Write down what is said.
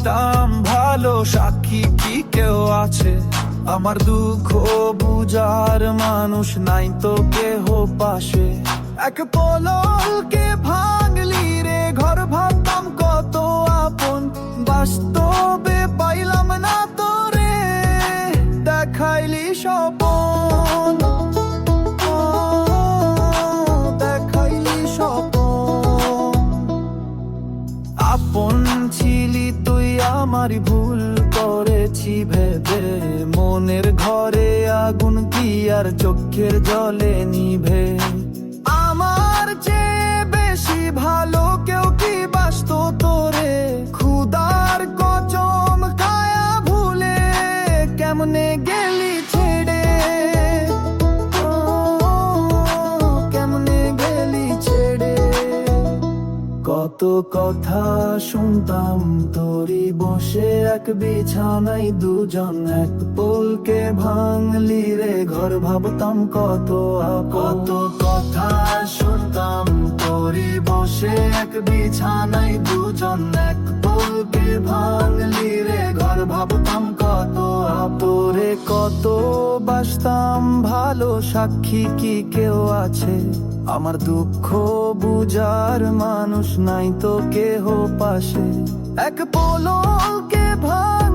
বাসতাম ভালো, সাক্ষী কি কেউ আছে? আমার দুঃখ বুঝার মানুষ নাই তো কেহ পাশে। এক পলকে ভাঙলি রে ঘর, ভাবতাম কত আপন, বাস্তবে পাইলাম না তোরে, দেখাইলি স্বপন, দেখাইলি স্বপন। আপন ছিলি তুই আমার, ভুল করেছি ভেবে, মনের ঘরে আগুন কি আর চোখের জলে নিভে? আমার চেয়ে বেশি ভালো কেউ কি বাসত তোরে? খুদার কচম খায়া ভুলে কেমনে গেলি ছেড়ে, কেমনে গেলি ছেড়ে? কত কথা শুনতাম তোরি বসে এক বিছানায় দুজন, এক পলকে ভাঙলি রে ঘর, ভাবতাম কত কত কথা শুনতাম তোরি বসে এক বিছানায় দুজন, এক পলকে ভাঙলি রে ঘর, ভাবতাম কত তোরে কত বাসতাম ভালো, সাক্ষী কি কেউ আছে? আমার দুঃখ বুঝার মানুষ নাই তো কেহ পাশে। এক পলকে ভাঙ